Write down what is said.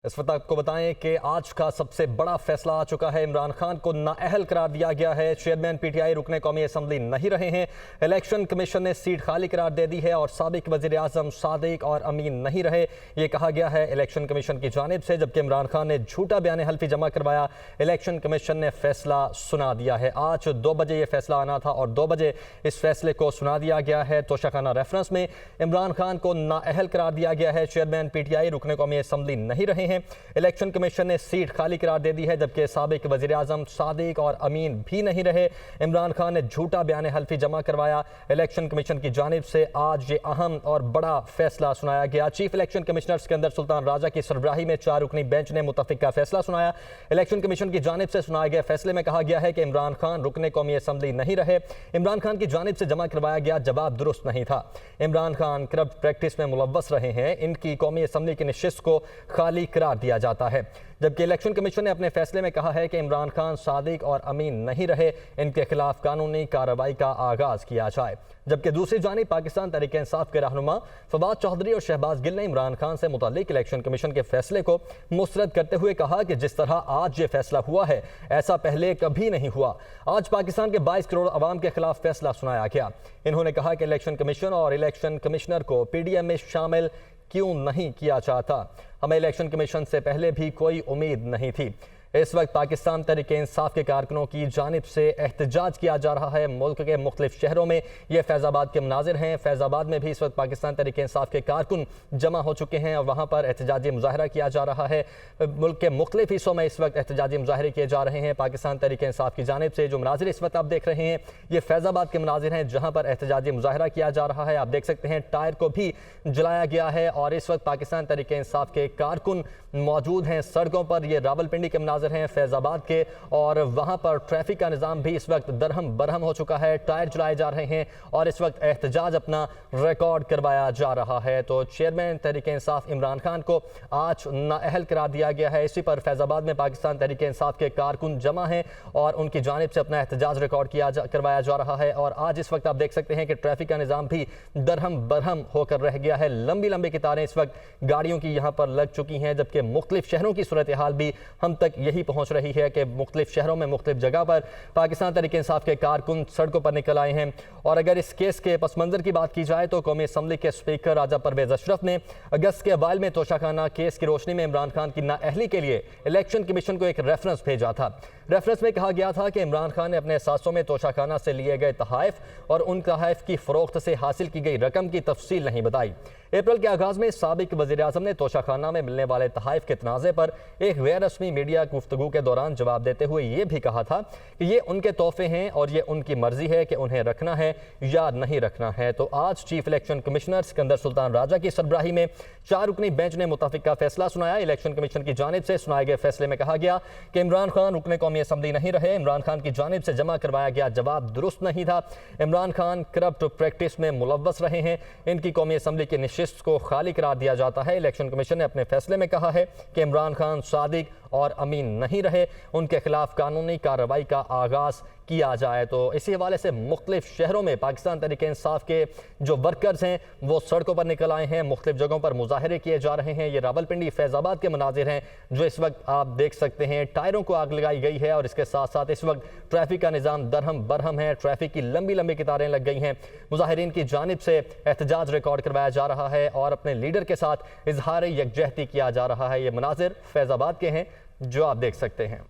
इस वक्त आपको बताएं कि आज का सबसे बड़ा फैसला आ चुका है। इमरान खान को नाअहल करार दिया गया है। चेयरमैन पीटीआई रुकने कौमी असम्बली नहीं रहे हैं। इलेक्शन कमीशन ने सीट खाली करार दे दी है और साबिक वज़ीर आज़म सादिक और अमीन नहीं रहे, ये कहा गया है इलेक्शन कमीशन की जानिब से। जबकि इमरान खान ने झूठा बयान हल्फी जमा करवाया, इलेक्शन कमीशन ने फैसला सुना दिया है। आज 2 बजे ये फैसला आना था और 2 बजे इस फैसले को सुना दिया गया है। तोशाखाना रेफरेंस में इमरान खान को नाअहल करार दिया गया है। चेयरमैन पीटीआई रुकने कौमी असम्बली नहीं रहे हैं। इलेक्शन कमीशन ने सीट खाली करार दे दी है। जबकि साबिक वज़ीर आज़म सादिक और अमीन भी नहीं रहे। इमरान खान ने झूठा बयान हल्फी जमा करवाया। इलेक्शन कमीशन की जानिब से आज ये अहम और बड़ा फैसला सुनाया गया। Chief election commissioner Sikandar Sultan Raja की सरबराही में 4 रुकनी बेंच ने मुतफ़िका फैसला सुनाया। इलेक्शन कमीशन की जानिब से सुनाए गए फैसले में कहा गया है कि इमरान खान रुकने कौमी असम्बली नहीं रहे। इमरान खान की जानिब से जमा करवाया गया जवाब दुरुस्त नहीं था। इमरान खान करप्ट प्रैक्टिस में मुलव्वस रहे हैं। इनकी कौमी असम्बली की नशिस्त को खाली करार दिया जाता है। जबकि इलेक्शन कमीशन ने अपने फैसले में कहा है कि इमरान खान सादिक और अमीन नहीं रहे, इनके खिलाफ कानूनी कार्रवाई का आगाज किया जाए। जबकि दूसरी जानिब पाकिस्तान तहरीक इंसाफ के रहनुमा फवाद चौधरी और शहबाज गिल ने इमरान खान से मुताल्लिक इलेक्शन कमीशन के फैसले को मुस्तरद करते हुए कहा कि जिस तरह आज ये फैसला हुआ है ऐसा पहले कभी नहीं हुआ। आज पाकिस्तान के 22 करोड़ अवाम के खिलाफ फैसला सुनाया गया। इन्होंने कहा कि इलेक्शन कमीशन और इलेक्शन कमिश्नर को पीडीएम में शामिल क्यों नहीं किया जाता। हमें इलेक्शन कमीशन से पहले भी कोई उम्मीद नहीं थी। इस वक्त पाकिस्तान तहरीक इंसाफ के कारकुनों की जानिब से एहतजाज किया जा रहा है। मुल्क के मुख्तलिफ शहरों में ये फैज़ाबाद के मनाजिर हैं। फैज़ाबाद में भी इस वक्त पाकिस्तान तहरीक इंसाफ के कारकुन जमा हो चुके हैं और वहाँ पर एहतजाजी मुजाहरा किया जा रहा है। मुल्क के मुख्तलिफ हिस्सों में इस वक्त एहतजाजी मुजाहरे किए जा रहे हैं। पाकिस्तान तहरीक इंसाफ की जानिब से जो मनाजिर इस वक्त आप देख रहे हैं, ये फैज़ाबाद के मनाजिर हैं जहाँ पर एहतजाजी मुजाहरा किया जा रहा है। आप देख सकते हैं टायर को भी जलाया गया है और इस वक्त पाकिस्तान तहरीक इंसाफ के कारकुन मौजूद हैं सड़कों पर। ये रावलपिंडी के मनाजिर हैं फैज़ाबाद के, और वहाँ पर ट्रैफिक का निज़ाम भी इस वक्त दरहम बरहम हो चुका है। टायर जलाए जा रहे हैं और इस वक्त एहतजाज अपना रिकॉर्ड करवाया जा रहा है। तो चेयरमैन तहरीक इंसाफ इमरान खान को आज नाअहल करार दिया गया है। इसी पर फैज़ाबाद में पाकिस्तान तहरीक इंसाफ के कारकुन जमा हैं और उनकी जानिब से अपना एहतजाज रिकॉर्ड करवाया जा रहा है। और आज इस वक्त आप देख सकते हैं कि ट्रैफिक का निज़ाम भी दरहम बरहम होकर रह गया है। लंबी लंबी कतारें इस वक्त गाड़ियों की यहाँ पर लग चुकी हैं। जबकि मुख्तलिफ शहरों की सूरत हाल भी हम तक यही पहुँच रही है कि मुख्तलिफ शहरों में मुख्तलिफ जगह पर पाकिस्तान तहरीक इंसाफ के कारकुन सड़कों पर निकल आए हैं। और अगर इस केस के पस मंज़र की बात की जाए तो कौमी असम्बली के स्पीकर राजा परवेज़ अशरफ ने अगस्त के अवाइल में तोशाखाना केस की रोशनी में इमरान खान की नाअहली के लिए इलेक्शन कमीशन को एक रेफरेंस भेजा था। रेफरेंस में कहा गया था कि इमरान खान ने अपने एहसासों में तोशाखाना से लिए गए तहाइफ और उन तहाइफ की फ़रोख्त से हासिल की गई रकम की तफसील नहीं बताई। अप्रैल के आगाज़ में साबिक वज़ीर आज़म ने तोशाखाना में मिलने वाले तहाइफ के तनाज़े पर एक गैर रस्मी मीडिया गुफ्तगू के दौरान जवाब देते हुए ये भी कहा था कि ये उनके तोहफे हैं और ये उनकी मर्जी है कि उन्हें रखना है या नहीं रखना है। तो आज chief election commissioner Sikandar Sultan Raja की सरबराही में 4 रुकनी बेंच ने मुतफ़िका फैसला सुनाया। इलेक्शन कमीशन की जानिब से सुनाए गए फैसले में कहा गया कि इमरान खान रुकने कौमी असम्बली नहीं रहे। इमरान खान की जानिब से जमा करवाया गया जवाब दुरुस्त नहीं था। इमरान खान करप्ट प्रैक्टिस में मुलव्वस रहे हैं। इनकी कौमी असम्बली की नशिस्त को खाली करार दिया जाता है। इलेक्शन कमीशन ने अपने फैसले में कहा है कि इमरान खान सादिक और अमीन नहीं रहे, उनके खिलाफ कानूनी कार्रवाई का आगाज़ किया जाए। तो इसी हवाले से मुख्तलिफ शहरों में पाकिस्तान तहरीक इंसाफ के जो वर्कर्स हैं वो सड़कों पर निकल आए हैं। मुख्तलिफ जगहों पर मुजाहरे किए जा रहे हैं। ये रावलपिंडी फैज़ाबाद के मनाजिर हैं जो इस वक्त आप देख सकते हैं। टायरों को आग लगाई गई है और इसके साथ साथ इस वक्त ट्रैफिक का निज़ाम दरहम बरहम है। ट्रैफिक की लंबी लंबी कतारें लग गई हैं। मुजाहिरीन की जानिब से एहतजाज रिकॉर्ड करवाया जा रहा है और अपने लीडर के साथ इजहार यकजहती किया जा रहा है। ये मनाजिर फैज़ाबाद के हैं जो आप देख सकते हैं।